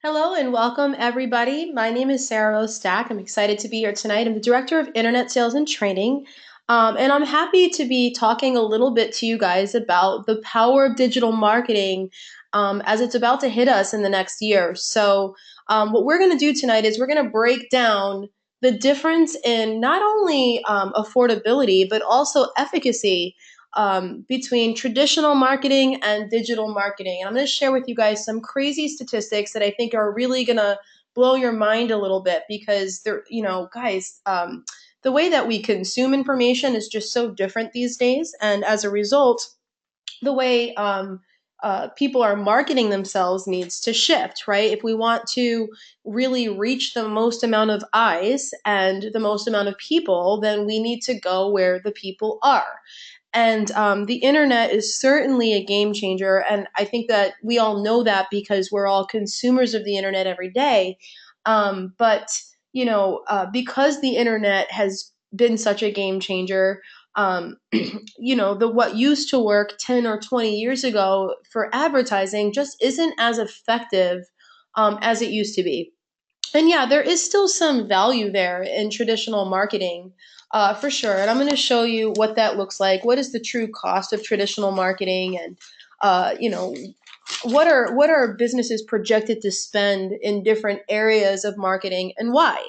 Hello and welcome, everybody. My name is Sarah Rose Stack. I'm excited to be here tonight. I'm the Director of Internet Sales and Training, and I'm happy to be talking a little bit to you guys about the power of digital marketing as it's about to hit us in the next year. What we're going to do tonight is we're going to break down the difference in not only affordability, but also efficacy between traditional marketing and digital marketing. And I'm going to share with you guys some crazy statistics that I think are really going to blow your mind a little bit because they're, guys, the way that we consume information is just so different these days. And as a result, the way people are marketing themselves needs to shift, right? If we want to really reach the most amount of eyes and the most amount of people, then we need to go where the people are. And the internet is certainly a game changer. And I think that we all know that because we're all consumers of the internet every day. But because the internet has been such a game changer, the what used to work 10 or 20 years ago for advertising just isn't as effective as it used to be. And yeah, there is still some value there in traditional marketing, for sure. And I'm going to show you what that looks like. What is the true cost of traditional marketing, and uh, you know, what are businesses projected to spend in different areas of marketing and why?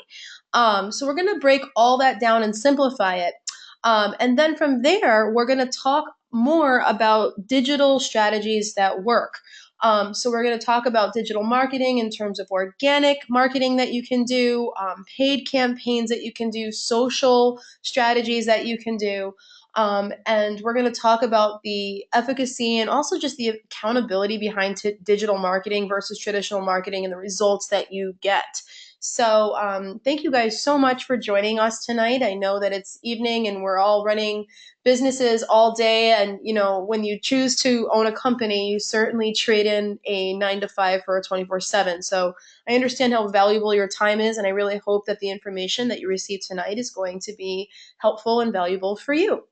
So we're going to break all that down and simplify it. And then from there, we're going to talk more about digital strategies that work. So we're going to talk about digital marketing in terms of organic marketing that you can do, paid campaigns that you can do, social strategies that you can do. And we're going to talk about the efficacy and also just the accountability behind digital marketing versus traditional marketing and the results that you get. Thank you guys so much for joining us tonight. I know that it's evening and we're all running businesses all day. And, when you choose to own a company, you certainly trade in a 9 to 5 for a 24/7. So I understand how valuable your time is. And I really hope that the information that you receive tonight is going to be helpful and valuable for you.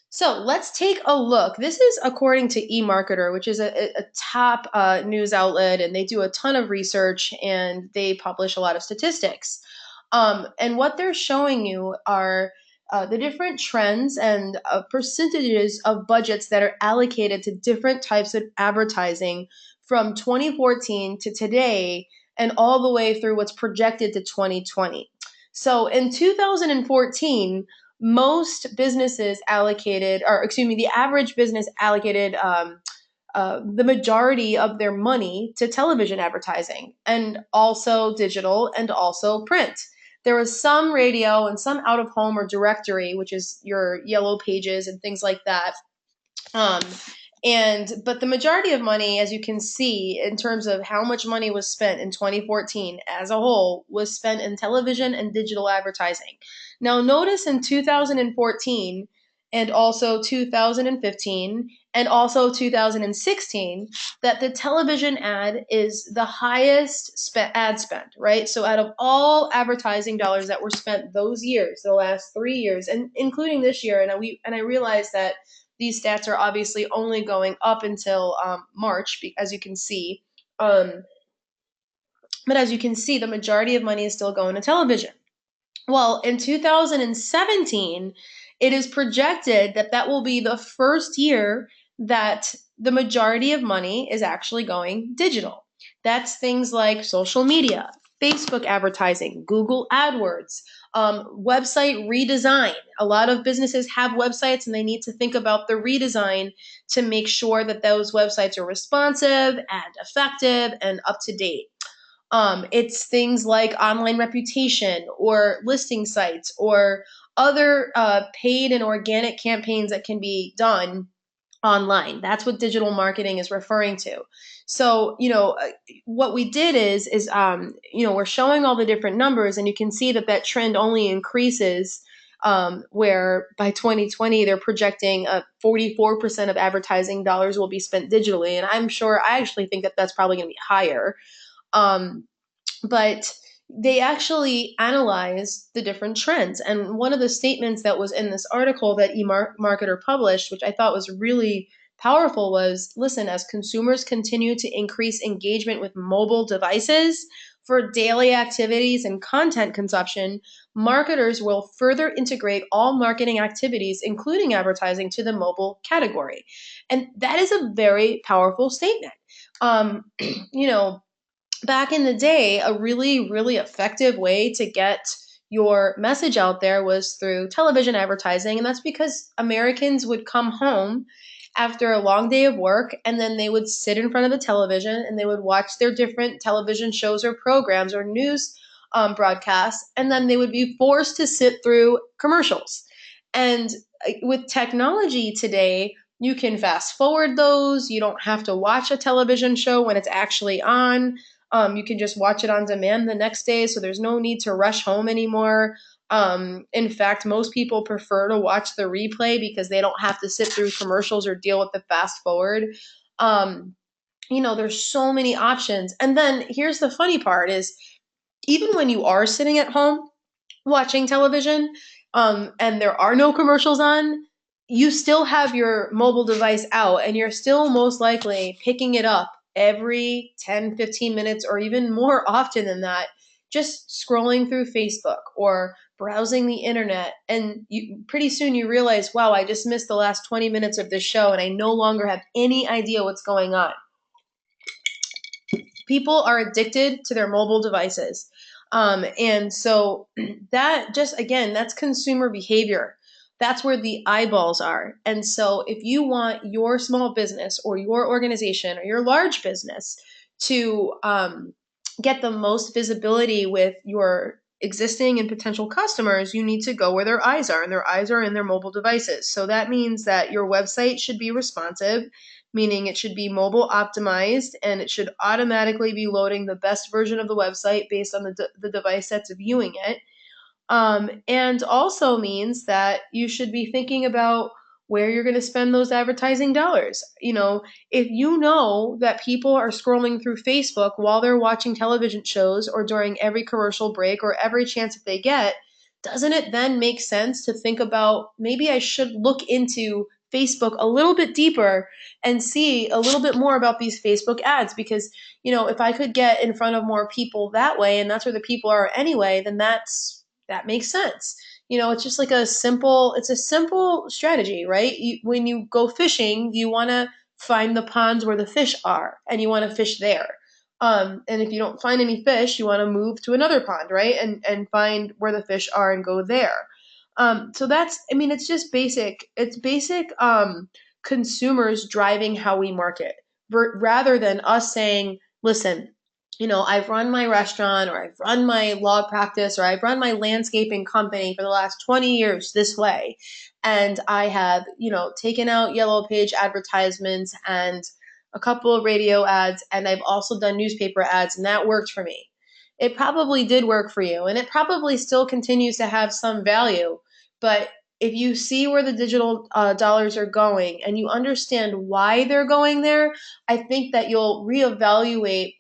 So let's take a look. This is according to eMarketer, which is a top news outlet, and they do a ton of research and they publish a lot of statistics. And what they're showing you are the different trends and percentages of budgets that are allocated to different types of advertising from 2014 to today and all the way through what's projected to 2020. So in 2014, most businesses allocated, or excuse me, the average business allocated the majority of their money to television advertising and also digital and also print. There was some radio and some out of home or directory, which is your yellow pages and things like that. Um, but the majority of money, as you can see, in terms of how much money was spent in 2014 as a whole, was spent in television and digital advertising. Now, notice in 2014 and also 2015 and also 2016 that the television ad is the highest ad spend, right? So out of all advertising dollars that were spent those years, the last 3 years, and including this year, and I realize that these stats are obviously only going up until March, as you can see. Um, but as you can see, the majority of money is still going to television. Well, in 2017, it is projected that that will be the first year that the majority of money is actually going digital. That's things like social media, Facebook advertising, Google AdWords, website redesign. A lot of businesses have websites and they need to think about the redesign to make sure that those websites are responsive and effective and up to date. It's things like online reputation or listing sites or other paid and organic campaigns that can be done online. That's what digital marketing is referring to. So, what we did is we're showing all the different numbers, and you can see that that trend only increases. Where by 2020 they're projecting 44% of advertising dollars will be spent digitally, and I actually think that that's probably going to be higher. Um, but they actually analyzed the different trends. And one of the statements that was in this article that eMarketer published, which I thought was really powerful was, listen, as consumers continue to increase engagement with mobile devices for daily activities and content consumption, marketers will further integrate all marketing activities, including advertising, to the mobile category. And that is a very powerful statement. Um, you know, back in the day, a really, really effective way to get your message out there was through television advertising. And that's because Americans would come home after a long day of work and then they would sit in front of the television and they would watch their different television shows or programs or news broadcasts. And then they would be forced to sit through commercials. And with technology today, you can fast forward those. You don't have to watch a television show when it's actually on. You can just watch it on demand the next day, so there's no need to rush home anymore. In fact, most people prefer to watch the replay because they don't have to sit through commercials or deal with the fast forward. Um, there's so many options. And then here's the funny part is even when you are sitting at home watching television, and there are no commercials on, you still have your mobile device out and you're still most likely picking it up every 10, 15 minutes or even more often than that, just scrolling through Facebook or browsing the internet. And pretty soon you realize, wow, I just missed the last 20 minutes of this show and I no longer have any idea what's going on. People are addicted to their mobile devices. And so that just, again, that's consumer behavior. That's where the eyeballs are. And so if you want your small business or your organization or your large business to get the most visibility with your existing and potential customers, you need to go where their eyes are, and their eyes are in their mobile devices. So that means that your website should be responsive, meaning it should be mobile optimized and it should automatically be loading the best version of the website based on the device that's viewing it. And also means that you should be thinking about where you're going to spend those advertising dollars. If you know that people are scrolling through Facebook while they're watching television shows or during every commercial break or every chance that they get, doesn't it then make sense to think about maybe I should look into Facebook a little bit deeper and see a little bit more about these Facebook ads? Because, if I could get in front of more people that way, and that's where the people are anyway, then that makes sense. It's just like it's a simple strategy, right? When you go fishing, you want to find the ponds where the fish are and you want to fish there. And if you don't find any fish, you want to move to another pond, right? And find where the fish are and go there. So it's just basic. It's basic consumers driving how we market rather than us saying, listen, I've run my restaurant or I've run my law practice or I've run my landscaping company for the last 20 years this way. And I have, taken out yellow page advertisements and a couple of radio ads, and I've also done newspaper ads, and that worked for me. It probably did work for you, and it probably still continues to have some value. But if you see where the digital dollars are going and you understand why they're going there, I think that you'll reevaluate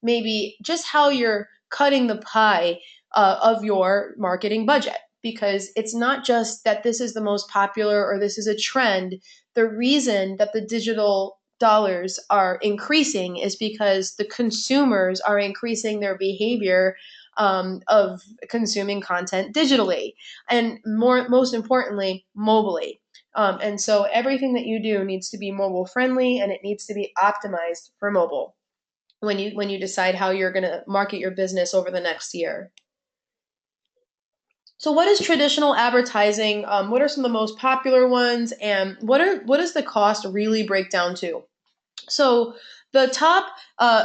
maybe just how you're cutting the pie of your marketing budget. Because it's not just that this is the most popular or this is a trend. The reason that the digital dollars are increasing is because the consumers are increasing their behavior of consuming content digitally, and most importantly, mobily. And so everything that you do needs to be mobile friendly and it needs to be optimized for mobile when you decide how you're going to market your business over the next year. So, what is traditional advertising? What are some of the most popular ones, and what does the cost really break down to? So, the top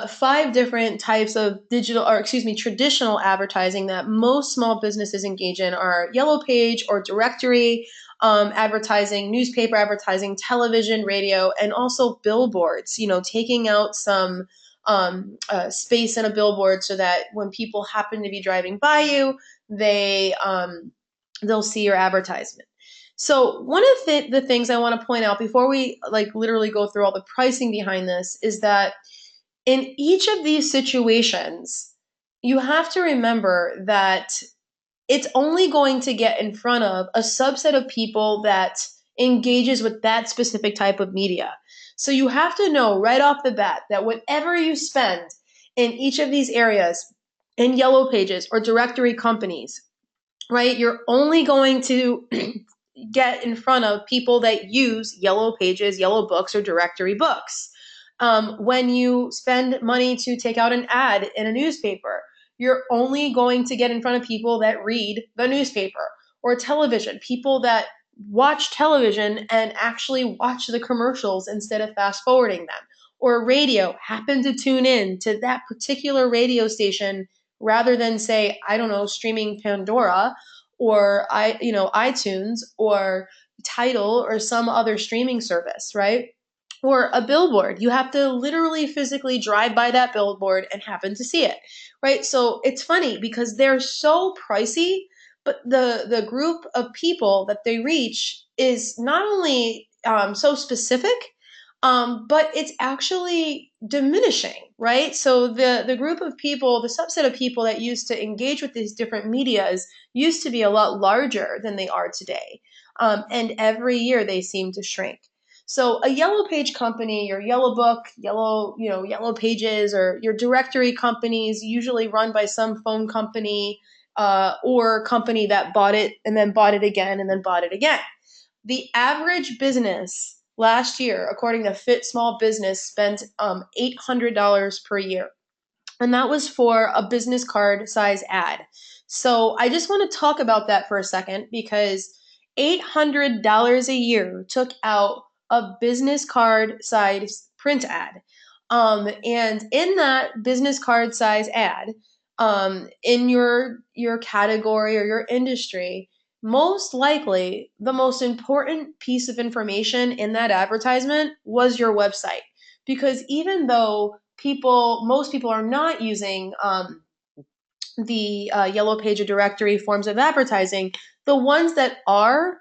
five different types of traditional advertising that most small businesses engage in are yellow page or directory advertising, newspaper advertising, television, radio, and also billboards. Taking out some space in a billboard so that when people happen to be driving by you, they'll see your advertisement. So one of the things I want to point out before we literally go through all the pricing behind this is that in each of these situations, you have to remember that it's only going to get in front of a subset of people that engages with that specific type of media. So you have to know right off the bat that whatever you spend in each of these areas, in yellow pages or directory companies, right, you're only going to get in front of people that use yellow pages, yellow books, or directory books. When you spend money to take out an ad in a newspaper, you're only going to get in front of people that read the newspaper. Or television, people that watch television and actually watch the commercials instead of fast forwarding them. Or radio, happen to tune in to that particular radio station rather than say, I don't know, streaming Pandora or iTunes or Tidal or some other streaming service, right? Or a billboard. You have to literally physically drive by that billboard and happen to see it, right? So it's funny because they're so pricey, but the group of people that they reach is not only so specific, but it's actually diminishing, right? So the group of people, the subset of people that used to engage with these different medias used to be a lot larger than they are today. And every year they seem to shrink. So a yellow page company, your yellow book, yellow pages, or your directory companies, usually run by some phone company or company that bought it and then bought it again and then bought it again. The average business last year, according to Fit Small Business, spent $800 per year. And that was for a business card size ad. So I just want to talk about that for a second because $800 a year took out a business card size print ad. And in that business card size ad, in your category or your industry, most likely the most important piece of information in that advertisement was your website. Because even though most people are not using the yellow page or directory forms of advertising, the ones that are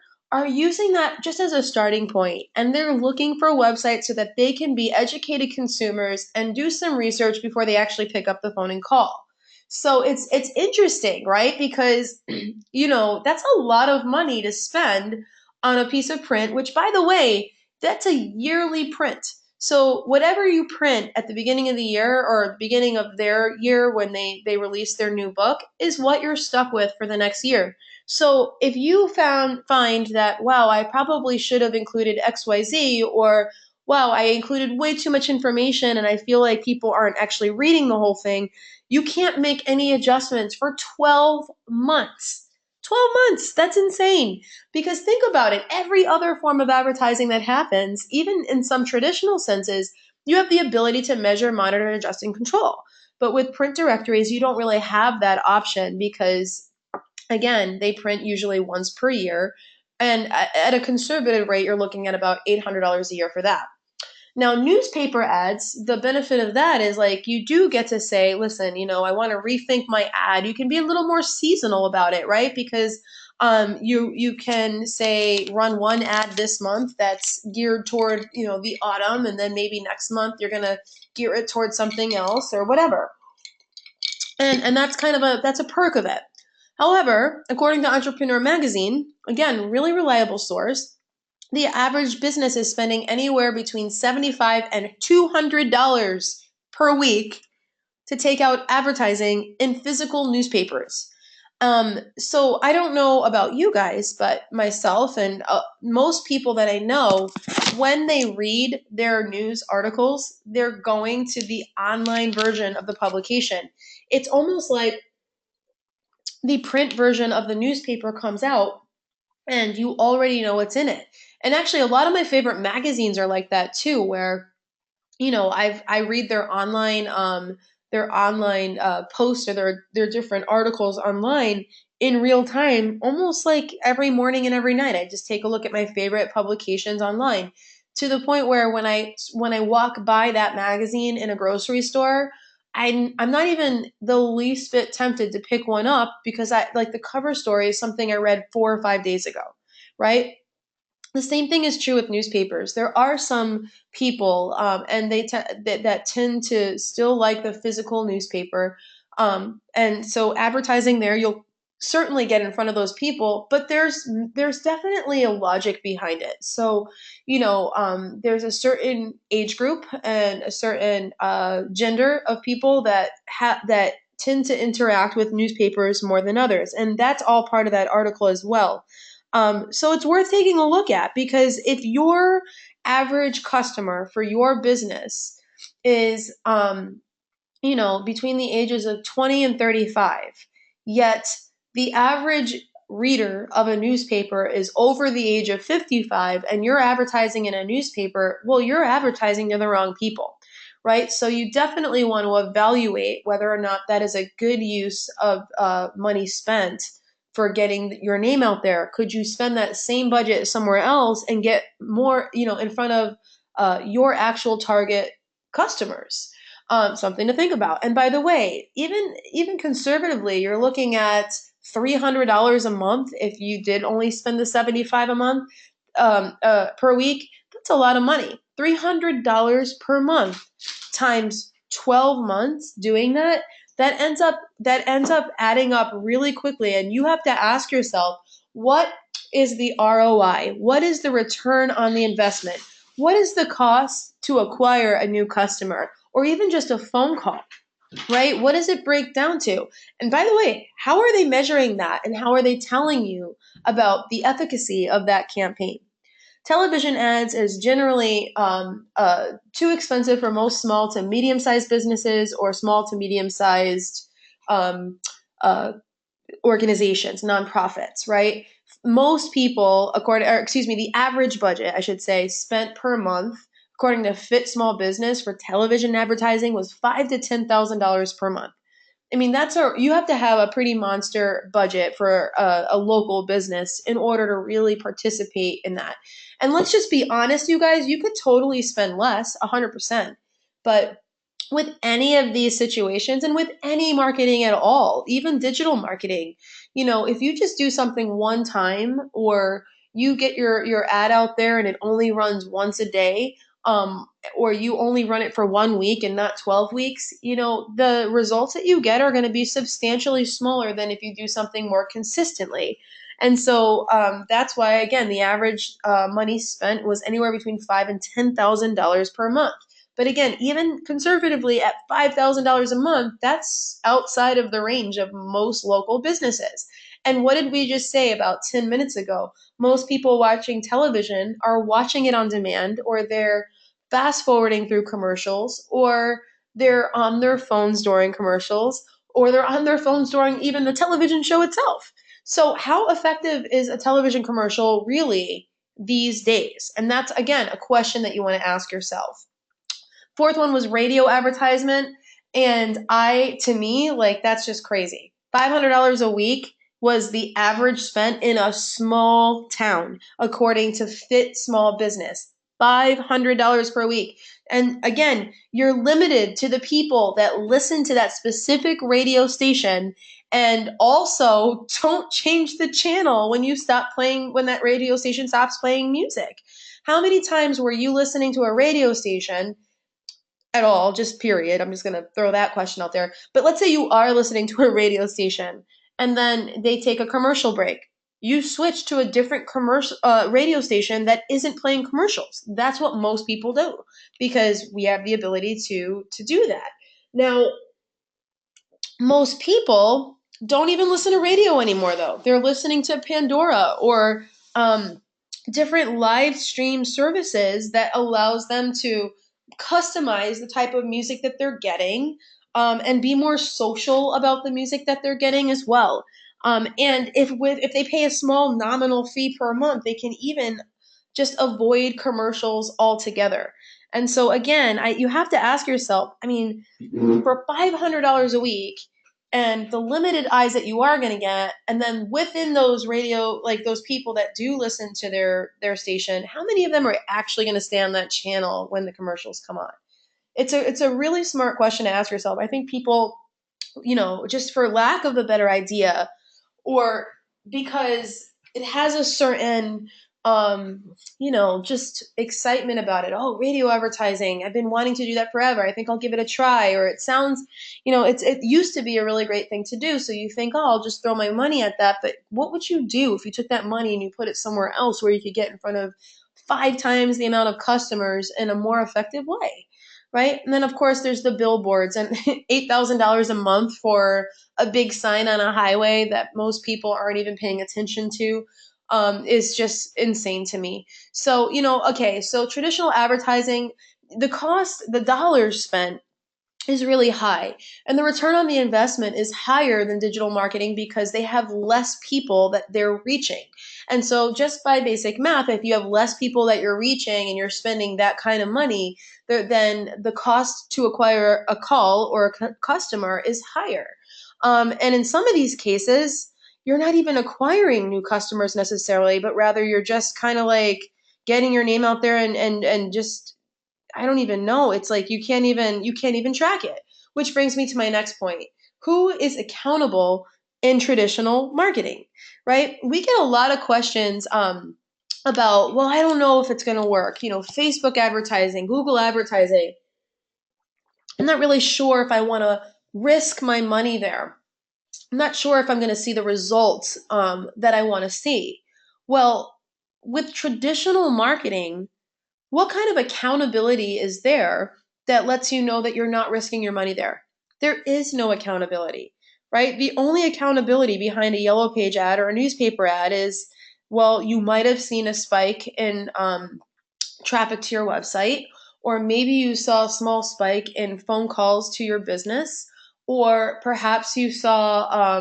using that just as a starting point, and they're looking for a website so that they can be educated consumers and do some research before they actually pick up the phone and call. So it's interesting, right? Because that's a lot of money to spend on a piece of print, which by the way, that's a yearly print. So whatever you print at the beginning of the year or the beginning of their year when they release their new book is what you're stuck with for the next year. So if you find that, wow, I probably should have included XYZ, or wow, I included way too much information and I feel like people aren't actually reading the whole thing, you can't make any adjustments for 12 months. 12 months. That's insane. Because think about it, every other form of advertising that happens, even in some traditional senses, you have the ability to measure, monitor, adjust, and control. But with print directories, you don't really have that option because, again, they print usually once per year. And at a conservative rate, you're looking at about $800 a year for that. Now, newspaper ads, the benefit of that is like you do get to say, listen, I want to rethink my ad. You can be a little more seasonal about it, right? Because you can say run one ad this month that's geared toward the autumn, and then maybe next month you're gonna gear it towards something else or whatever. And that's that's a perk of it. However, according to Entrepreneur Magazine, again, really reliable source, the average business is spending anywhere between $75 and $200 per week to take out advertising in physical newspapers. So I don't know about you guys, but myself and most people that I know, when they read their news articles, they're going to the online version of the publication. It's almost like the print version of the newspaper comes out and you already know what's in it. And actually, a lot of my favorite magazines are like that too, where I read their online posts or their different articles online in real time, almost like every morning and every night. I just take a look at my favorite publications online to the point where when I walk by that magazine in a grocery store, I'm not even the least bit tempted to pick one up because I like the cover story is something I read 4 or 5 days ago, right? The same thing is true with newspapers. There are some people, and that tend to still like the physical newspaper, and so advertising there, certainly get in front of those people, but there's definitely a logic behind it. So, there's a certain age group and a certain gender of people that tend to interact with newspapers more than others, and that's all part of that article as well. So it's worth taking a look at, because if your average customer for your business is between the ages of 20 and 35. Yet the average reader of a newspaper is over the age of 55, and you're advertising in a newspaper, well, you're advertising to the wrong people, right? So you definitely want to evaluate whether or not that is a good use of money spent for getting your name out there. Could you spend that same budget somewhere else and get more, in front of your actual target customers? Something to think about. And by the way, even conservatively, you're looking at $300 a month if you did only spend the 75 a month per week. That's a lot of money. $300 per month times 12 months doing that, that ends up adding up really quickly. And you have to ask yourself, what is the ROI? What is the return on the investment? What is the cost to acquire a new customer, or even just a phone call, right? What does it break down to? And by the way, how are they measuring that, and how are they telling you about the efficacy of that campaign? Television ads is generally too expensive for most small to medium sized businesses, or small to medium sized um, uh, organizations, nonprofits, right? Most people, the average budget, I should say, spent per month, according to Fit Small Business, for television advertising was $5,000 to $10,000 per month. I mean, you have to have a pretty monster budget for a local business in order to really participate in that. And let's just be honest, you guys, you could totally spend less, 100%. But with any of these situations, and with any marketing at all, even digital marketing, if you just do something one time, or you get your ad out there and it only runs once a day, or you only run it for 1 week and not 12 weeks, the results that you get are going to be substantially smaller than if you do something more consistently. And so that's why, again, the average money spent was anywhere between $5,000 and $10,000 per month. But again, even conservatively at $5,000 a month, that's outside of the range of most local businesses. And what did we just say about 10 minutes ago? Most people watching television are watching it on demand, or they're fast forwarding through commercials, or they're on their phones during commercials, or they're on their phones during even the television show itself. So, how effective is a television commercial really these days? And that's, again, a question that you want to ask yourself. Fourth one was radio advertisement. And to me, like, that's just crazy. $500 a week was the average spent in a small town, according to Fit Small Business. $500 per week. And again, you're limited to the people that listen to that specific radio station. And also, don't change the channel when that radio station stops playing music. How many times were you listening to a radio station at all, just period? I'm just going to throw that question out there. But let's say you are listening to a radio station and then they take a commercial break. You switch to a different commercial radio station that isn't playing commercials. That's what most people do, because we have the ability to do that. Now, most people don't even listen to radio anymore, though. They're listening to Pandora, or different live stream services that allows them to customize the type of music that they're getting, and be more social about the music that they're getting as well. And if they pay a small nominal fee per month, they can even just avoid commercials altogether. And so again, you have to ask yourself, I mean, for $500 a week, and the limited eyes that you are going to get, and then within those radio, like those people that do listen to their station, how many of them are actually going to stay on that channel when the commercials come on? It's a really smart question to ask yourself. I think people, just for lack of a better idea, or because it has a certain just excitement about it. Oh, radio advertising. I've been wanting to do that forever. I think I'll give it a try. Or it sounds, it used to be a really great thing to do. So you think, oh, I'll just throw my money at that. But what would you do if you took that money and you put it somewhere else where you could get in front of 5 times the amount of customers in a more effective way? Right. And then, of course, there's the billboards and $8,000 a month for a big sign on a highway that most people aren't even paying attention to, is just insane to me. So, okay, so traditional advertising, the cost, the dollars spent is really high. And the return on the investment is higher than digital marketing because they have less people that they're reaching. And so, just by basic math, if you have less people that you're reaching and you're spending that kind of money, then the cost to acquire a call or a customer is higher. And in some of these cases, you're not even acquiring new customers necessarily, but rather you're just kind of like getting your name out there and just, I don't even know. It's like you can't even track it. Which brings me to my next point. Who is accountable in traditional marketing? Right? We get a lot of questions about, well, I don't know if it's going to work. Facebook advertising, Google advertising. I'm not really sure if I want to risk my money there. I'm not sure if I'm going to see the results that I want to see. Well, with traditional marketing, what kind of accountability is there that lets you know that you're not risking your money there? There is no accountability, right? The only accountability behind a yellow page ad or a newspaper ad is, well, you might have seen a spike in traffic to your website, or maybe you saw a small spike in phone calls to your business, or perhaps you saw,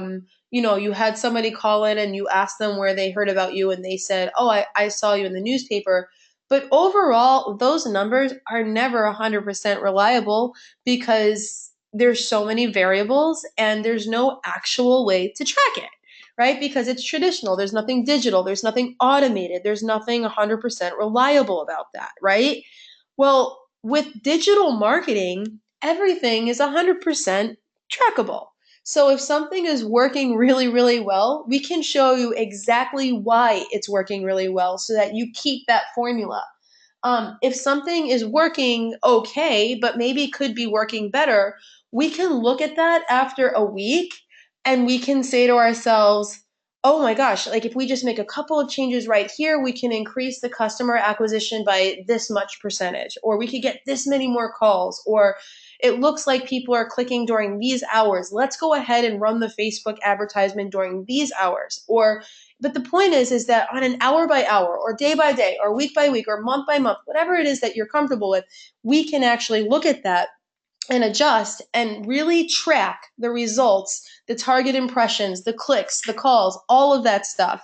you had somebody call in and you asked them where they heard about you and they said, oh, I saw you in the newspaper. But overall, those numbers are never 100% reliable because there's so many variables and there's no actual way to track it, right? Because it's traditional. There's nothing digital. There's nothing automated. There's nothing 100% reliable about that, right? Well, with digital marketing, everything is 100% trackable. So if something is working really, really well, we can show you exactly why it's working really well so that you keep that formula. If something is working okay, but maybe could be working better, we can look at that after a week and we can say to ourselves, oh my gosh, like if we just make a couple of changes right here, we can increase the customer acquisition by this much percentage, or we could get this many more calls, or it looks like people are clicking during these hours. Let's go ahead and run the Facebook advertisement during these hours. But the point is that on an hour by hour or day by day or week by week or month by month, whatever it is that you're comfortable with, we can actually look at that and adjust and really track the results, the target impressions, the clicks, the calls, all of that stuff,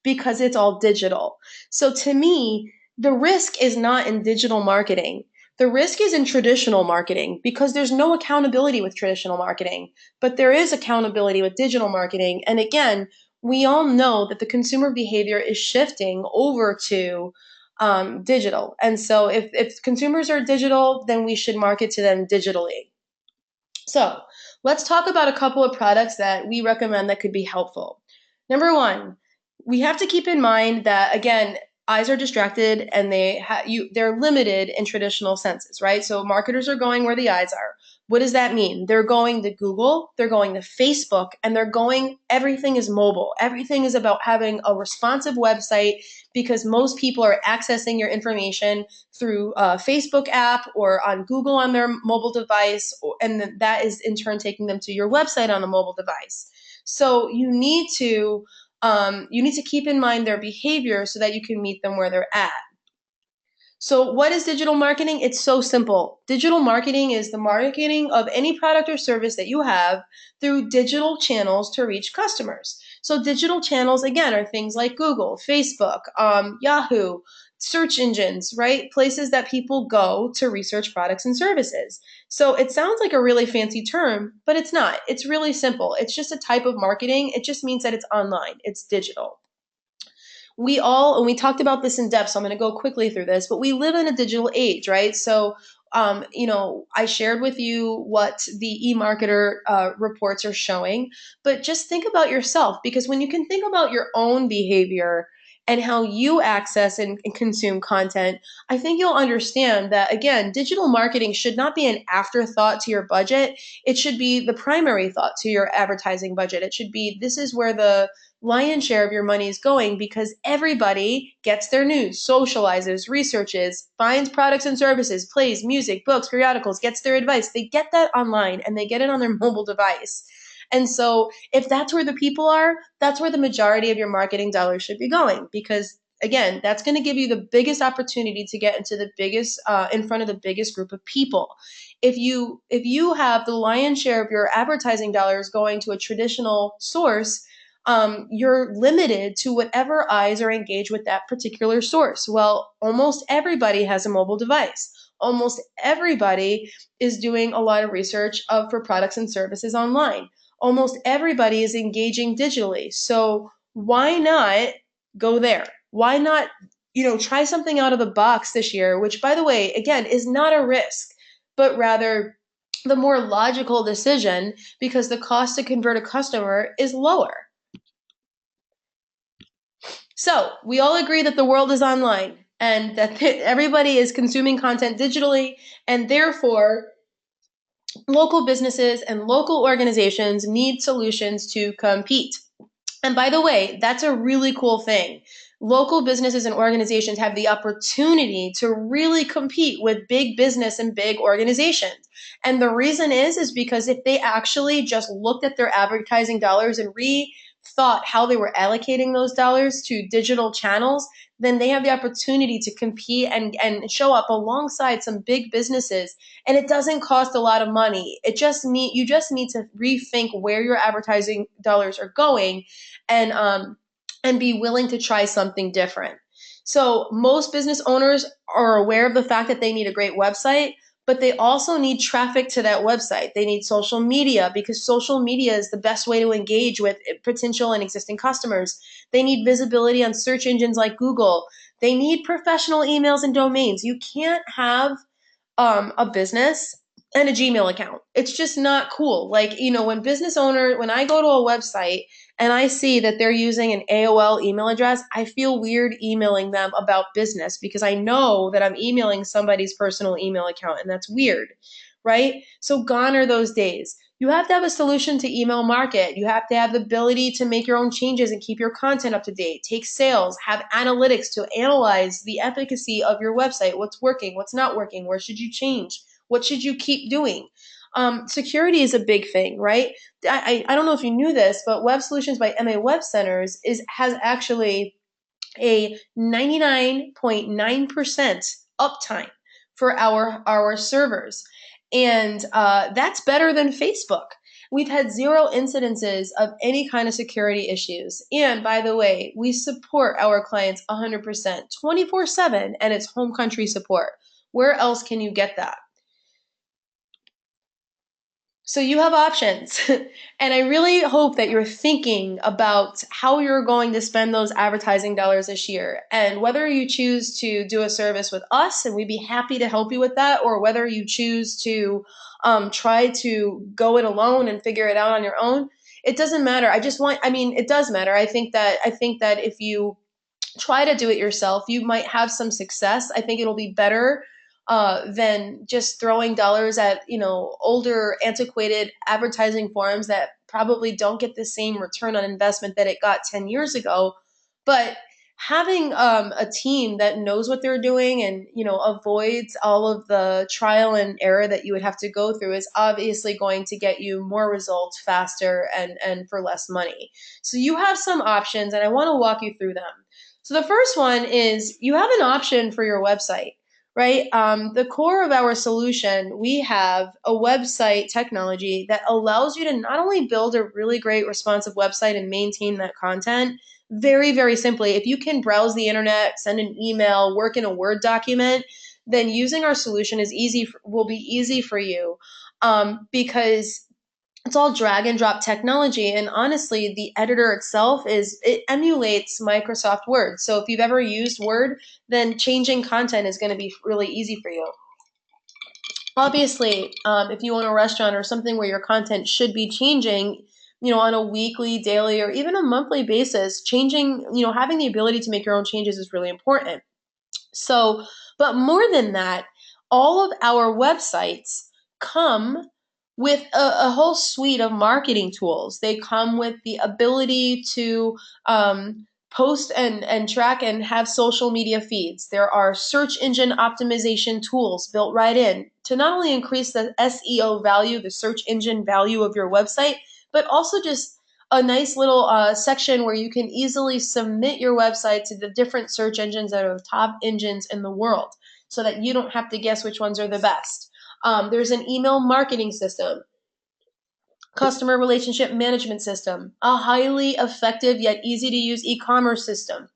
because it's all digital. So to me, the risk is not in digital marketing. The risk is in traditional marketing because there's no accountability with traditional marketing, but there is accountability with digital marketing. And again, we all know that the consumer behavior is shifting over to digital. And so if consumers are digital, then we should market to them digitally. So let's talk about a couple of products that we recommend that could be helpful. Number one, we have to keep in mind that, again, eyes are distracted and they're limited in traditional senses, right? So marketers are going where the eyes are. What does that mean? They're going to Google, they're going to Facebook, and everything is mobile. Everything is about having a responsive website because most people are accessing your information through a Facebook app or on Google on their mobile device, and that is in turn taking them to your website on a mobile device. So you need to keep in mind their behavior so that you can meet them where they're at. So what is digital marketing? It's so simple. Digital marketing is the marketing of any product or service that you have through digital channels to reach customers. So digital channels, again, are things like Google, Facebook, Yahoo, search engines, right? Places that people go to research products and services. So it sounds like a really fancy term, but it's not. It's really simple. It's just a type of marketing. It just means that it's online. It's digital. And we talked about this in depth, so I'm going to go quickly through this, but we live in a digital age, right? So, I shared with you what the eMarketer reports are showing, but just think about yourself, because when you can think about your own behavior and how you access and consume content, I think you'll understand that, again, digital marketing should not be an afterthought to your budget. It should be the primary thought to your advertising budget. It should be, this is where the lion's share of your money is going, because everybody gets their news, socializes, researches, finds products and services, plays music, books, periodicals, gets their advice. They get that online and they get it on their mobile device. And so if that's where the people are, that's where the majority of your marketing dollars should be going, because again, that's going to give you the biggest opportunity to get into the biggest in front of the biggest group of people. If you have the lion's share of your advertising dollars going to a traditional source, you're limited to whatever eyes are engaged with that particular source. Well, almost everybody has a mobile device. Almost everybody is doing a lot of research for products and services online. Almost everybody is engaging digitally. So why not go there? Why not, try something out of the box this year, which, by the way, again, is not a risk, but rather the more logical decision, because the cost to convert a customer is lower. So we all agree that the world is online and that everybody is consuming content digitally, and therefore local businesses and local organizations need solutions to compete. And by the way, that's a really cool thing. Local businesses and organizations have the opportunity to really compete with big business and big organizations. And the reason is because if they actually just looked at their advertising dollars and rethought how they were allocating those dollars to digital channels, then they have the opportunity to compete and show up alongside some big businesses. And it doesn't cost a lot of money. You just need to rethink where your advertising dollars are going, and be willing to try something different. So most business owners are aware of the fact that they need a great website, but they also need traffic to that website. They need social media, because social media is the best way to engage with potential and existing customers. They need visibility on search engines like Google. They need professional emails and domains. You can't have a business and a Gmail account. It's just not cool. Like, when I go to a website and I see that they're using an AOL email address, I feel weird emailing them about business, because I know that I'm emailing somebody's personal email account, and that's weird, right? So gone are those days. You have to have a solution to email market. You have to have the ability to make your own changes and keep your content up to date, take sales, have analytics to analyze the efficacy of your website, what's working, what's not working, where should you change, what should you keep doing. Security is a big thing, right? I don't know if you knew this, but Web Solutions by maWebCenters has actually a 99.9% uptime for our servers. And that's better than Facebook. We've had zero incidences of any kind of security issues. And by the way, we support our clients 100%, 24/7, and it's home country support. Where else can you get that? So you have options. And I really hope that you're thinking about how you're going to spend those advertising dollars this year, and whether you choose to do a service with us, and we'd be happy to help you with that, or whether you choose to try to go it alone and figure it out on your own. It doesn't matter. It does matter. I think that if you try to do it yourself, you might have some success. I think it'll be better than just throwing dollars at older, antiquated advertising forums that probably don't get the same return on investment that it got 10 years ago. But having a team that knows what they're doing and avoids all of the trial and error that you would have to go through is obviously going to get you more results faster and for less money. So you have some options, and I want to walk you through them. So the first one is you have an option for your website, right? The core of our solution, we have a website technology that allows you to not only build a really great responsive website and maintain that content very, very simply. If you can browse the internet, send an email, work in a Word document, then using our solution will be easy for you, because it's all drag and drop technology. And honestly, the editor itself it emulates Microsoft Word. So if you've ever used Word, then changing content is going to be really easy for you. Obviously, if you own a restaurant or something where your content should be changing, on a weekly, daily, or even a monthly basis, changing, having the ability to make your own changes is really important. So, but more than that, all of our websites come with a whole suite of marketing tools. They come with the ability to post and track and have social media feeds. There are search engine optimization tools built right in to not only increase the SEO value, the search engine value of your website, but also just a nice little section where you can easily submit your website to the different search engines that are the top engines in the world so that you don't have to guess which ones are the best. There's an email marketing system, customer relationship management system, a highly effective yet easy to use e-commerce system.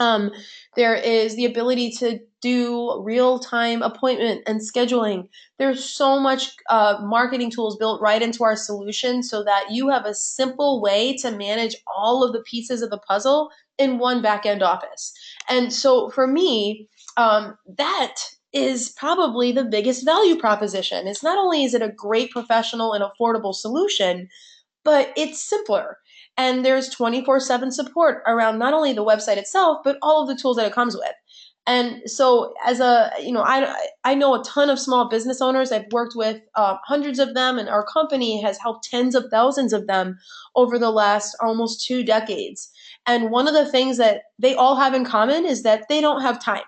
Um, there is the ability to do real-time appointment and scheduling. There's so much marketing tools built right into our solution so that you have a simple way to manage all of the pieces of the puzzle in one back-end office. And so for me, that is probably the biggest value proposition. It's not only is it a great professional and affordable solution, but it's simpler. And there's 24/7 support around not only the website itself, but all of the tools that it comes with. And so as I know a ton of small business owners. I've worked with hundreds of them, and our company has helped tens of thousands of them over the last almost 2 decades. And one of the things that they all have in common is that they don't have time.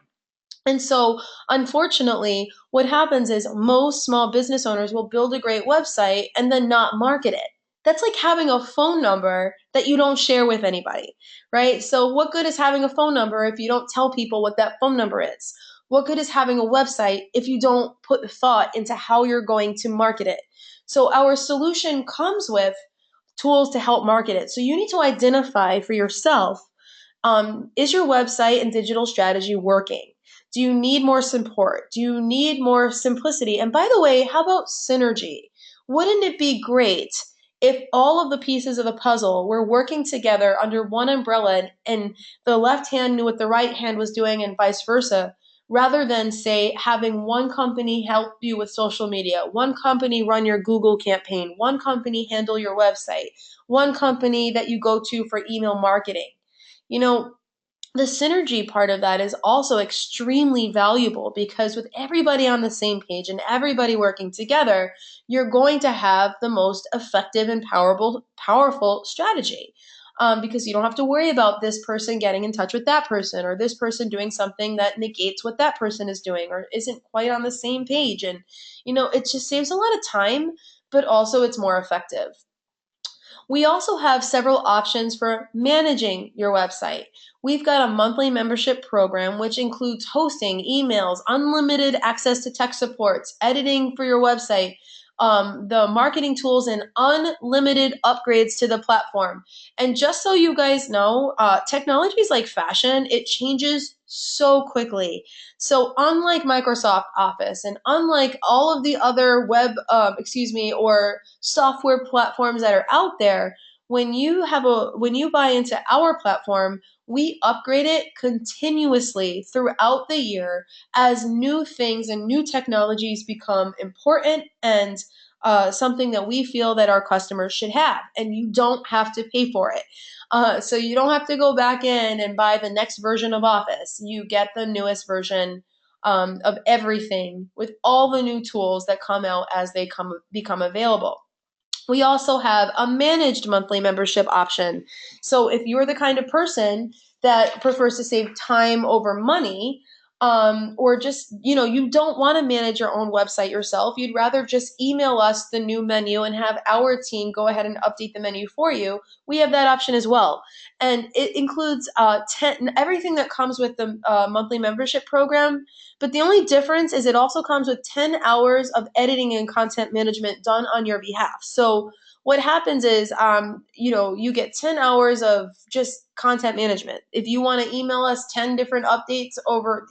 And so, unfortunately, what happens is most small business owners will build a great website and then not market it. That's like having a phone number that you don't share with anybody, right? So, what good is having a phone number if you don't tell people what that phone number is? What good is having a website if you don't put thought into how you're going to market it? So, our solution comes with tools to help market it. So, you need to identify for yourself, is your website and digital strategy working? Do you need more support? Do you need more simplicity? And by the way, how about synergy? Wouldn't it be great if all of the pieces of the puzzle were working together under one umbrella and the left hand knew what the right hand was doing and vice versa, rather than, say, having one company help you with social media, one company run your Google campaign, one company handle your website, one company that you go to for email marketing? You know, the synergy part of that is also extremely valuable because with everybody on the same page and everybody working together, you're going to have the most effective and powerful strategy. Because you don't have to worry about this person getting in touch with that person or this person doing something that negates what that person is doing or isn't quite on the same page. And, it just saves a lot of time, but also it's more effective. We also have several options for managing your website. We've got a monthly membership program, which includes hosting, emails, unlimited access to tech supports, editing for your website, the marketing tools, and unlimited upgrades to the platform. And just so you guys know, technology is like fashion. It changes so quickly. So unlike Microsoft Office and unlike all of the other or software platforms that are out there, when you buy into our platform, we upgrade it continuously throughout the year as new things and new technologies become important and something that we feel that our customers should have, and you don't have to pay for it. So you don't have to go back in and buy the next version of Office. You get the newest version of everything with all the new tools that come out as they become available. We also have a managed monthly membership option. So if you're the kind of person that prefers to save time over money, or just, you don't want to manage your own website yourself, you'd rather just email us the new menu and have our team go ahead and update the menu for you, we have that option as well. And it includes everything that comes with the monthly membership program. But the only difference is it also comes with 10 hours of editing and content management done on your behalf. So what happens is, you get 10 hours of just content management. If you want to email us 10 different updates over,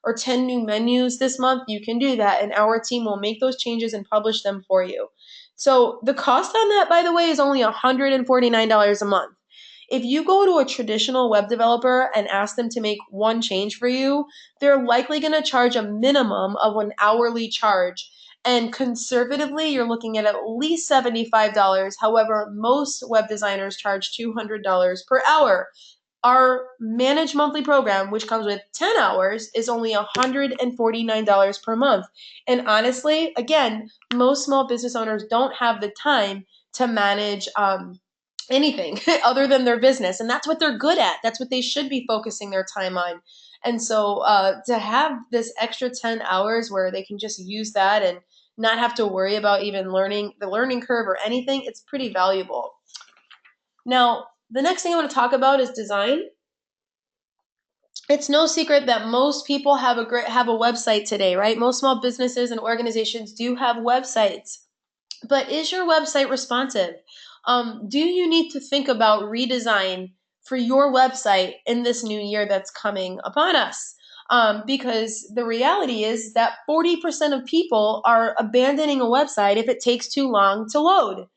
or 10 new menus this month, you can do that. And our team will make those changes and publish them for you. So the cost on that, by the way, is only $149 a month. If you go to a traditional web developer and ask them to make one change for you, they're likely going to charge a minimum of an hourly charge. And conservatively, you're looking at least $75. However, most web designers charge $200 per hour. Our managed monthly program, which comes with 10 hours, is only $149 per month. And honestly, again, most small business owners don't have the time to manage anything other than their business. And that's what they're good at. That's what they should be focusing their time on. And so to have this extra 10 hours where they can just use that and not have to worry about even learning the learning curve or anything, it's pretty valuable. Now, the next thing I want to talk about is design. It's no secret that most people have a website today, right? Most small businesses and organizations do have websites. But is your website responsive? Do you need to think about redesign for your website in this new year that's coming upon us? Because the reality is that 40% of people are abandoning a website if it takes too long to load.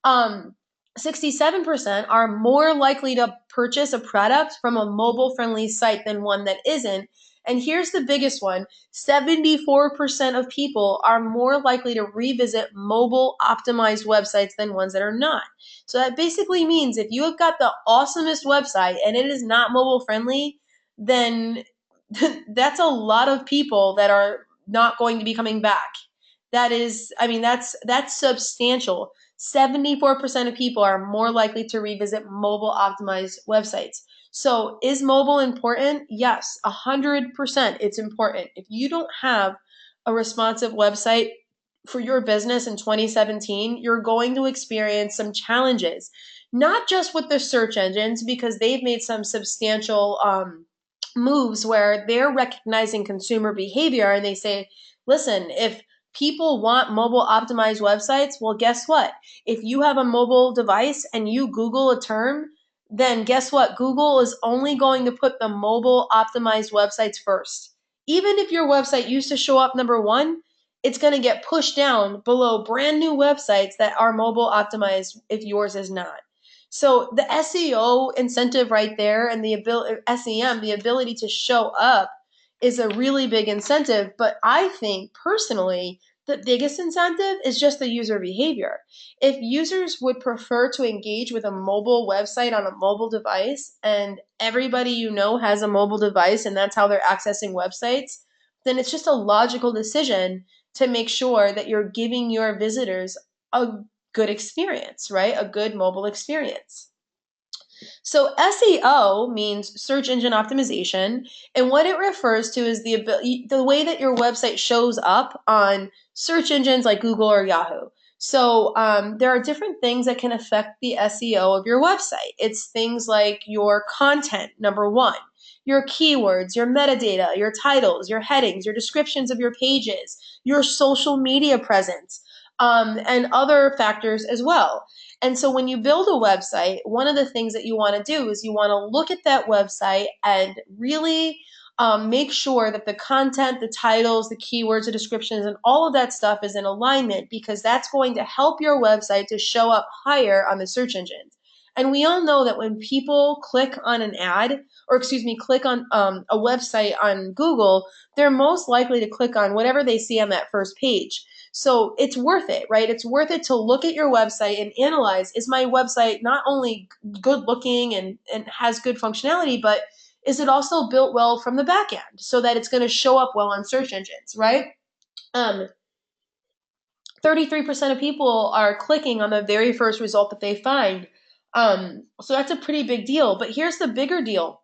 Um, 67% are more likely to purchase a product from a mobile friendly site than one that isn't. And here's the biggest one: 74% of people are more likely to revisit mobile optimized websites than ones that are not. So that basically means if you have got the awesomest website and it is not mobile friendly, then that's a lot of people that are not going to be coming back. That is, I mean, that's substantial. 74% of people are more likely to revisit mobile optimized websites. So is mobile important? Yes, 100% it's important. If you don't have a responsive website for your business in 2017, you're going to experience some challenges, not just with the search engines, because they've made some substantial moves where they're recognizing consumer behavior and they say, listen, if people want mobile optimized websites, well, guess what? If you have a mobile device and you Google a term, then guess what? Google is only going to put the mobile optimized websites first. Even if your website used to show up number one, it's going to get pushed down below brand new websites that are mobile optimized if yours is not. So the SEO incentive right there and the ability, SEM, the ability to show up is a really big incentive. But I think personally, the biggest incentive is just the user behavior. If users would prefer to engage with a mobile website on a mobile device, and everybody you know has a mobile device and that's how they're accessing websites, then it's just a logical decision to make sure that you're giving your visitors a good experience, right? A good mobile experience. So SEO means search engine optimization, and what it refers to is the way that your website shows up on search engines like Google or Yahoo. So there are different things that can affect the SEO of your website. It's things like your content, number one, your keywords, your metadata, your titles, your headings, your descriptions of your pages, your social media presence, and other factors as well. And so when you build a website, one of the things that you want to do is you want to look at that website and really make sure that the content, the titles, the keywords, the descriptions, and all of that stuff is in alignment, because that's going to help your website to show up higher on the search engines. And we all know that when people click on an ad, or excuse me, click on a website on Google, they're most likely to click on whatever they see on that first page. So it's worth it, right? It's worth it to look at your website and analyze, is my website not only good looking and has good functionality, but is it also built well from the back end so that it's going to show up well on search engines, right? Um, 33% of people are clicking on the very first result that they find. So that's a pretty big deal. But here's the bigger deal: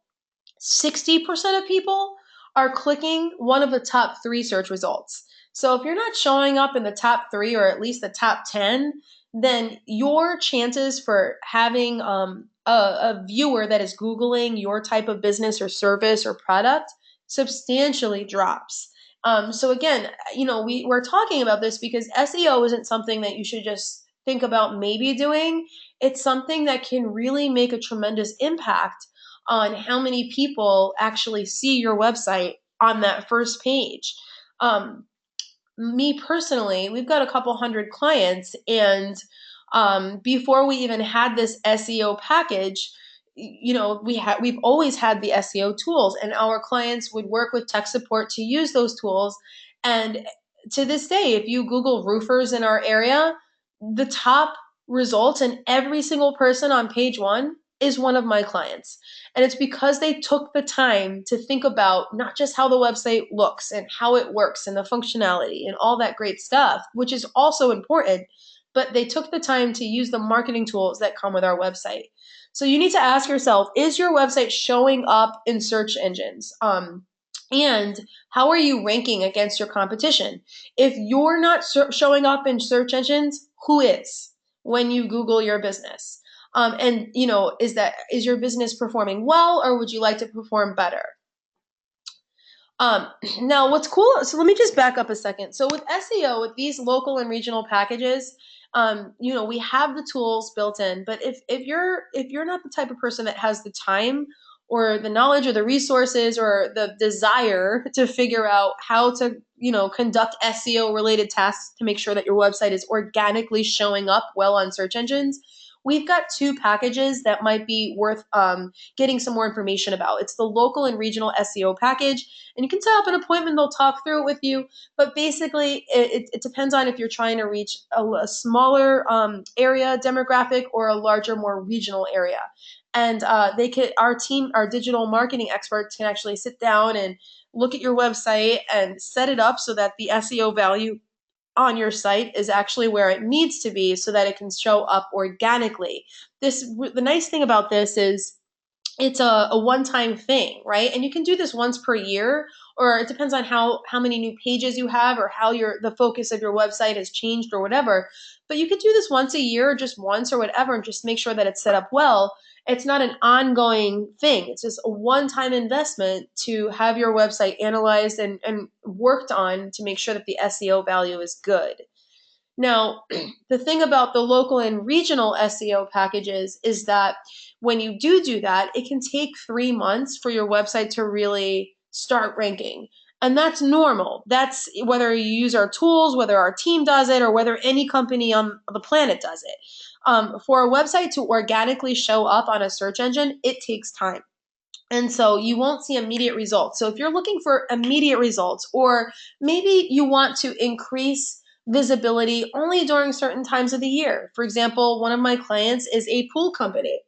60% of people are clicking one of the top three search results. So if you're not showing up in the top three or at least the top 10, then your chances for having a viewer that is Googling your type of business or service or product substantially drops. So again, we're talking about this because SEO isn't something that you should just think about maybe doing. It's something that can really make a tremendous impact on how many people actually see your website on that first page. Me personally, we've got a couple hundred clients, and before we even had this SEO package, we've always had the SEO tools, and our clients would work with tech support to use those tools. And to this day, if you Google roofers in our area, the top results and every single person on page one is one of my clients. And it's because they took the time to think about not just how the website looks and how it works and the functionality and all that great stuff, which is also important, but they took the time to use the marketing tools that come with our website. So you need to ask yourself, is your website showing up in search engines? And how are you ranking against your competition? If you're not showing up in search engines, who is when you Google your business? And is your business performing well, or would you like to perform better? Um, Now, what's cool? So let me just back up a second. So with SEO, with these local and regional packages, we have the tools built in. But if you're not the type of person that has the time or the knowledge or the resources or the desire to figure out how to conduct SEO related tasks to make sure that your website is organically showing up well on search engines, we've got two packages that might be worth getting some more information about. It's the local and regional SEO package, and you can set up an appointment. They'll talk through it with you. But basically, it depends on if you're trying to reach a smaller area demographic or a larger, more regional area. And our digital marketing experts can actually sit down and look at your website and set it up so that the SEO value on your site is actually where it needs to be so that it can show up organically. The nice thing about this is it's a one-time thing, right? And you can do this once per year, or it depends on how many new pages you have or how the focus of your website has changed or whatever. But you could do this once a year or just once or whatever and just make sure that it's set up well. It's not an ongoing thing. It's just a one-time investment to have your website analyzed and worked on to make sure that the SEO value is good. Now, the thing about the local and regional SEO packages is that when you do that, it can take 3 months for your website to really start ranking. And that's normal. That's whether you use our tools, whether our team does it, or whether any company on the planet does it. For a website to organically show up on a search engine, it takes time. And so you won't see immediate results. So if you're looking for immediate results, or maybe you want to increase visibility only during certain times of the year. For example, one of my clients is a pool company.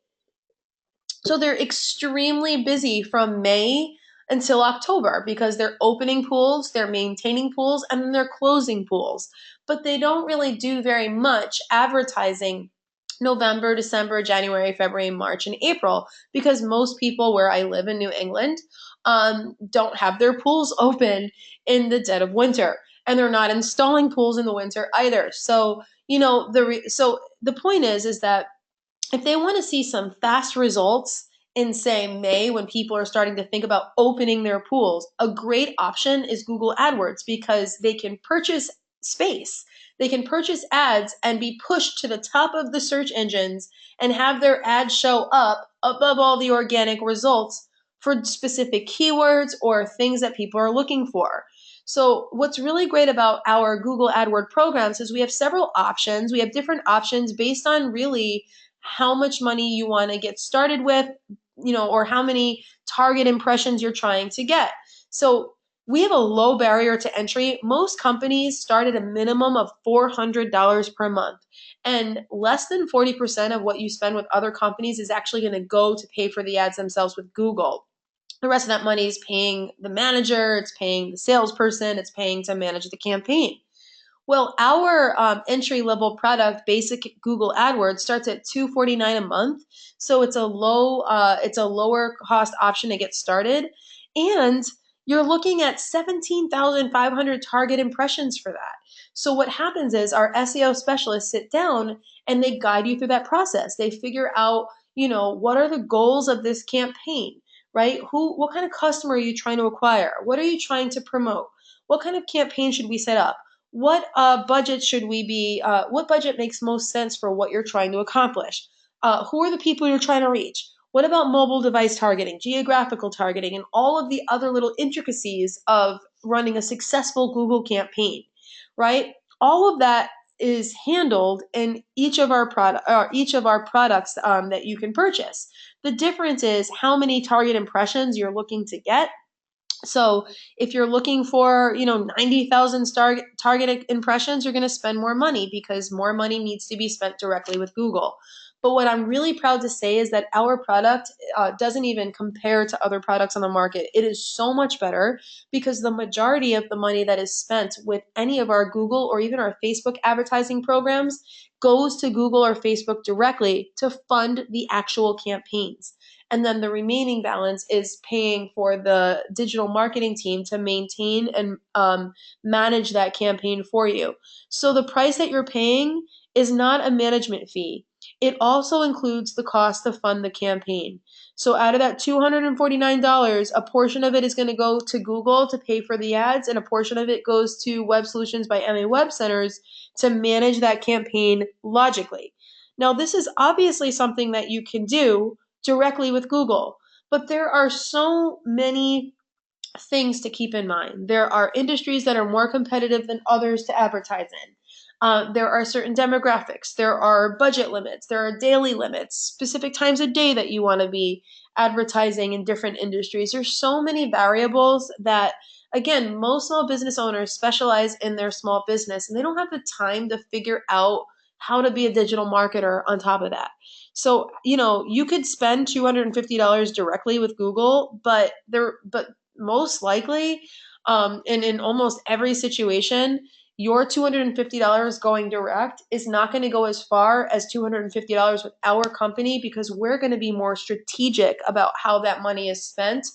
So they're extremely busy from May until October because they're opening pools, they're maintaining pools, and then they're closing pools. But they don't really do very much advertising November, December, January, February, March, and April because most people where I live in New England don't have their pools open in the dead of winter. And they're not installing pools in the winter either. So, the point is that if they want to see some fast results in, say, May, when people are starting to think about opening their pools, a great option is Google AdWords because they can purchase space. They can purchase ads and be pushed to the top of the search engines and have their ads show up above all the organic results for specific keywords or things that people are looking for. So what's really great about our Google AdWord programs is we have several options. We have different options based on really how much money you want to get started with, or how many target impressions you're trying to get. So we have a low barrier to entry. Most companies start at a minimum of $400 per month, and less than 40% of what you spend with other companies is actually going to go to pay for the ads themselves with Google. The rest of that money is paying the manager, it's paying the salesperson, it's paying to manage the campaign. Well, our entry-level product, basic Google AdWords, starts at $249 a month, so it's it's a lower cost option to get started, and you're looking at 17,500 target impressions for that. So what happens is our SEO specialists sit down and they guide you through that process. They figure out, what are the goals of this campaign, right? What kind of customer are you trying to acquire? What are you trying to promote? What kind of campaign should we set up? What budget should we be, what budget makes most sense for what you're trying to accomplish? Who are the people you're trying to reach? What about mobile device targeting, geographical targeting, and all of the other little intricacies of running a successful Google campaign, right? All of that is handled in each of our products that you can purchase. The difference is how many target impressions you're looking to get, So if you're looking for, 90,000 target impressions, you're going to spend more money because more money needs to be spent directly with Google. But what I'm really proud to say is that our product doesn't even compare to other products on the market. It is so much better because the majority of the money that is spent with any of our Google or even our Facebook advertising programs goes to Google or Facebook directly to fund the actual campaigns. And then the remaining balance is paying for the digital marketing team to maintain and manage that campaign for you. So the price that you're paying is not a management fee. It also includes the cost to fund the campaign. So out of that $249, a portion of it is going to go to Google to pay for the ads, and a portion of it goes to WEBSOLUTIONS by maWebCenters to manage that campaign logically. Now, this is obviously something that you can do directly with Google. But there are so many things to keep in mind. There are industries that are more competitive than others to advertise in. There are certain demographics. There are budget limits. There are daily limits, specific times a day that you want to be advertising in different industries. There's so many variables that, again, most small business owners specialize in their small business and they don't have the time to figure out how to be a digital marketer on top of that. So, you could spend $250 directly with Google, but most likely, and in almost every situation, your $250 going direct is not going to go as far as $250 with our company because we're going to be more strategic about how that money is spent.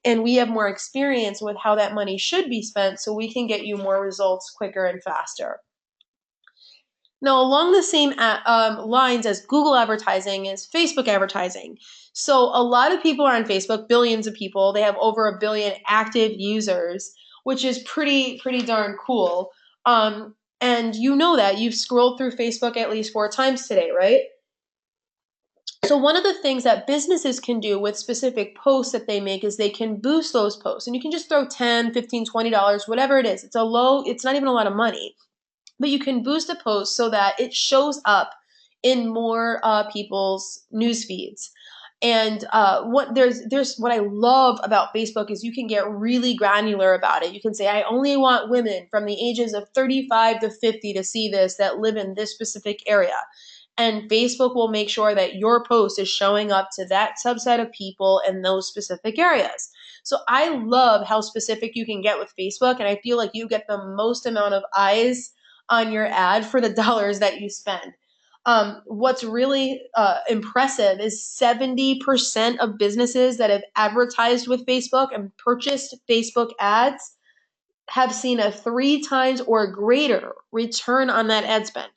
And we have more experience with how that money should be spent so we can get you more results quicker and faster. Now, along the same lines as Google advertising is Facebook advertising. So a lot of people are on Facebook, billions of people. They have over 1 billion active users, which is pretty darn cool. And you know that you've scrolled through Facebook at least 4 times today, right? So one of the things that businesses can do with specific posts that they make is they can boost those posts. And you can just throw 10, 15, $20, whatever it is. It's not even a lot of money, but you can boost a post so that it shows up in more people's news feeds. And there's what I love about Facebook is you can get really granular about it. You can say, I only want women from the ages of 35 to 50 to see this that live in this specific area. And Facebook will make sure that your post is showing up to that subset of people in those specific areas. So I love how specific you can get with Facebook, and I feel like you get the most amount of eyes on your ad for the dollars that you spend. What's really impressive is 70% of businesses that have advertised with Facebook and purchased Facebook ads have seen a 3 times or greater return on that ad spend.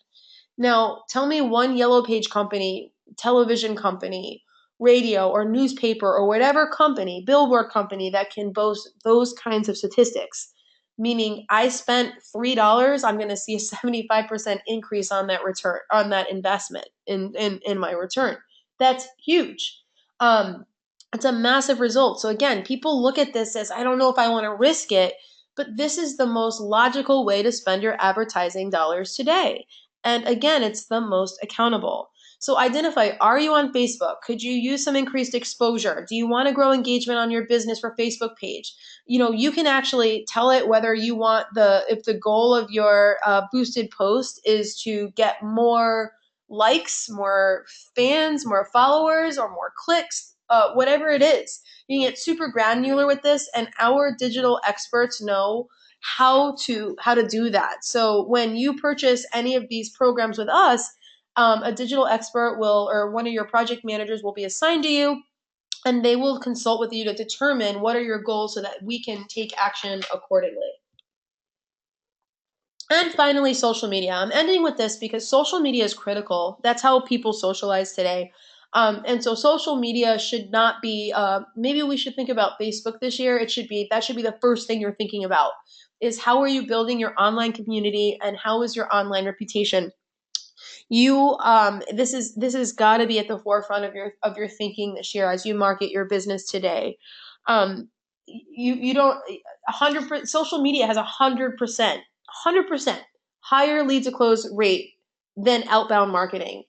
Now, tell me one yellow page company, television company, radio or newspaper or whatever company, billboard company that can boast those kinds of statistics. Meaning I spent $3, I'm going to see a 75% increase on that return, on that investment in my return. That's huge. It's a massive result. So again, people look at this as, I don't know if I want to risk it, but this is the most logical way to spend your advertising dollars today. And again, it's the most accountable. So identify, are you on Facebook? Could you use some increased exposure? Do you want to grow engagement on your business for Facebook page? You can actually tell it whether you want if the goal of your boosted post is to get more likes, more fans, more followers, or more clicks, whatever it is. You can get super granular with this, and our digital experts know how to do that. So when you purchase any of these programs with us, a digital expert or one of your project managers will be assigned to you, and they will consult with you to determine what are your goals so that we can take action accordingly. And finally, social media. I'm ending with this because social media is critical. That's how people socialize today. And so social media should not be, maybe we should think about Facebook this year. That should be the first thing you're thinking about is how are you building your online community and how is your online reputation? This has got to be at the forefront of your thinking this year as you market your business today. Um, you don't 100%. Social media has 100% higher lead to close rate than outbound marketing.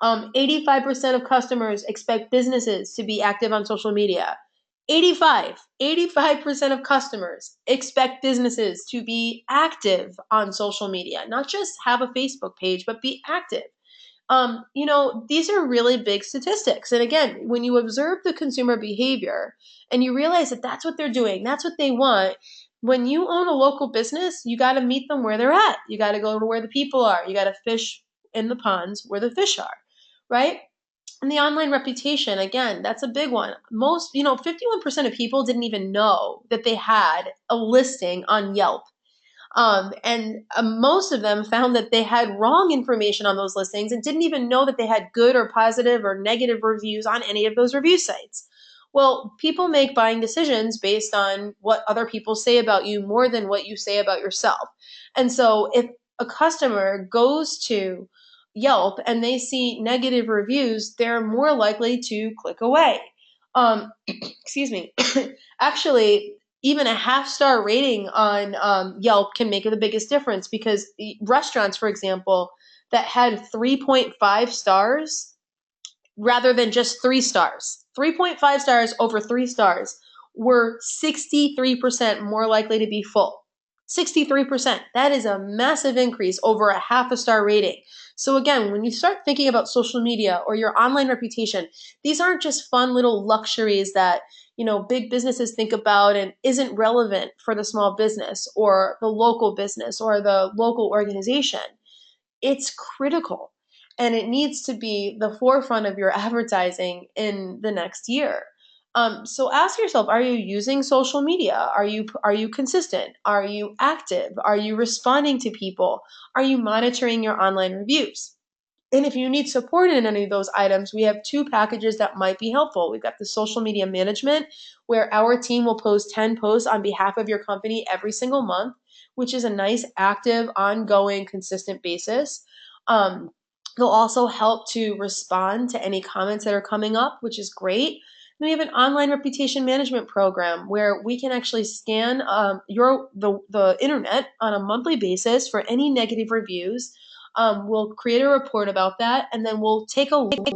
85% of customers expect businesses to be active on social media. 85% of customers expect businesses to be active on social media, not just have a Facebook page, but be active. These are really big statistics. And again, when you observe the consumer behavior and you realize that that's what they're doing, that's what they want. When you own a local business, you got to meet them where they're at. You got to go to where the people are. You got to fish in the ponds where the fish are, right? And the online reputation, again, that's a big one. 51% of people didn't even know that they had a listing on Yelp. And most of them found that they had wrong information on those listings and didn't even know that they had good or positive or negative reviews on any of those review sites. Well, people make buying decisions based on what other people say about you more than what you say about yourself. And so if a customer goes to Yelp and they see negative reviews, they're more likely to click away. Excuse me. Actually, even a half-star rating on Yelp can make the biggest difference, because restaurants, for example, that had 3.5 stars rather than just 3 stars, 3.5 stars over 3 stars, were 63% more likely to be full. 63%. That is a massive increase over a half a star rating. So again, when you start thinking about social media or your online reputation, these aren't just fun little luxuries that big businesses think about and isn't relevant for the small business or the local business or the local organization. It's critical, and it needs to be the forefront of your advertising in the next year. So ask yourself, are you using social media? Are you consistent? Are you active? Are you responding to people? Are you monitoring your online reviews? And if you need support in any of those items, we have 2 packages that might be helpful. We've got the social media management, where our team will post 10 posts on behalf of your company every single month, which is a nice, active, ongoing, consistent basis. Um, they'll also help to respond to any comments that are coming up, which is great. Then we have an online reputation management program where we can actually scan the internet on a monthly basis for any negative reviews. We'll create a report about that, and then we'll take a look at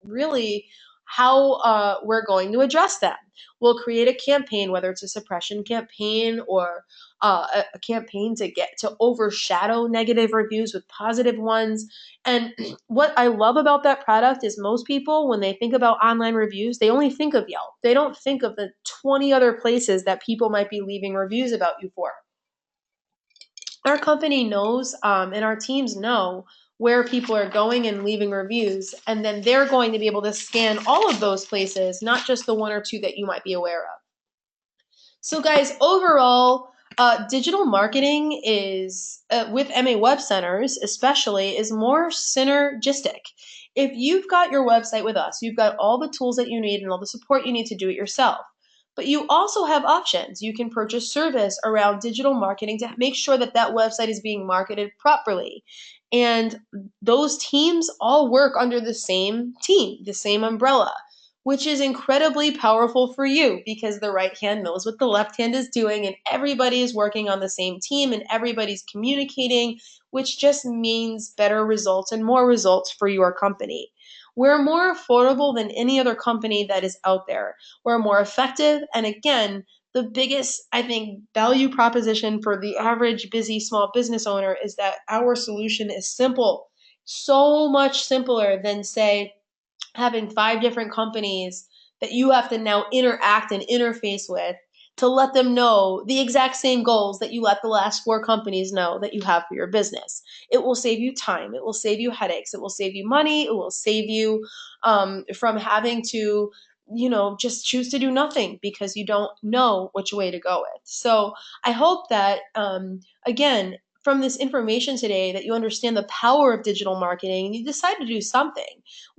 really how we're going to address them. We'll create a campaign, whether it's a suppression campaign or a campaign to overshadow negative reviews with positive ones. And what I love about that product is most people, when they think about online reviews, they only think of Yelp. They don't think of the 20 other places that people might be leaving reviews about you for. Our company knows, and our teams know where people are going and leaving reviews, and then they're going to be able to scan all of those places, not just the 1 or 2 that you might be aware of. So, guys, overall, digital marketing is, with maWebCenters especially, is more synergistic. If you've got your website with us, you've got all the tools that you need and all the support you need to do it yourself. But you also have options. You can purchase service around digital marketing to make sure that that website is being marketed properly. And those teams all work under the same team, the same umbrella, which is incredibly powerful for you, because the right hand knows what the left hand is doing, and everybody is working on the same team and everybody's communicating, which just means better results and more results for your company. We're more affordable than any other company that is out there. We're more effective. And again, the biggest, I think, value proposition for the average busy small business owner is that our solution is simple, so much simpler than, say, having 5 different companies that you have to now interact and interface with to let them know the exact same goals that you let the last 4 companies know that you have for your business. It will save you time. It will save you headaches. It will save you money. It will save you from having to, just choose to do nothing because you don't know which way to go with. So I hope that, again, from this information today, that you understand the power of digital marketing and you decide to do something.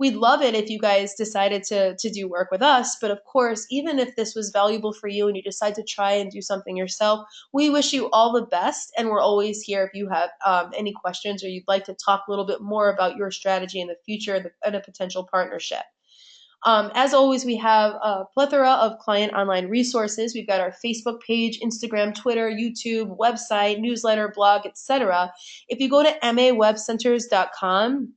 We'd love it if you guys decided to do work with us. But of course, even if this was valuable for you and you decide to try and do something yourself, we wish you all the best. And we're always here if you have any questions or you'd like to talk a little bit more about your strategy in the future and a potential partnership. As always, we have a plethora of client online resources. We've got our Facebook page, Instagram, Twitter, YouTube, website, newsletter, blog, etc. If you go to maWebCenters.com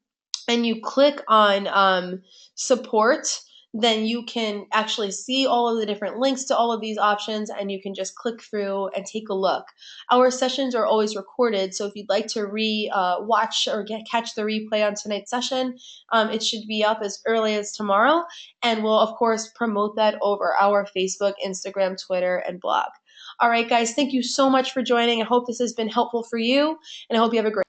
and you click on support, then you can actually see all of the different links to all of these options, and you can just click through and take a look. Our sessions are always recorded, so if you'd like to watch or catch the replay on tonight's session, it should be up as early as tomorrow, and we'll of course promote that over our Facebook, Instagram, Twitter, and blog. All right, guys, thank you so much for joining. I hope this has been helpful for you, and I hope you have a great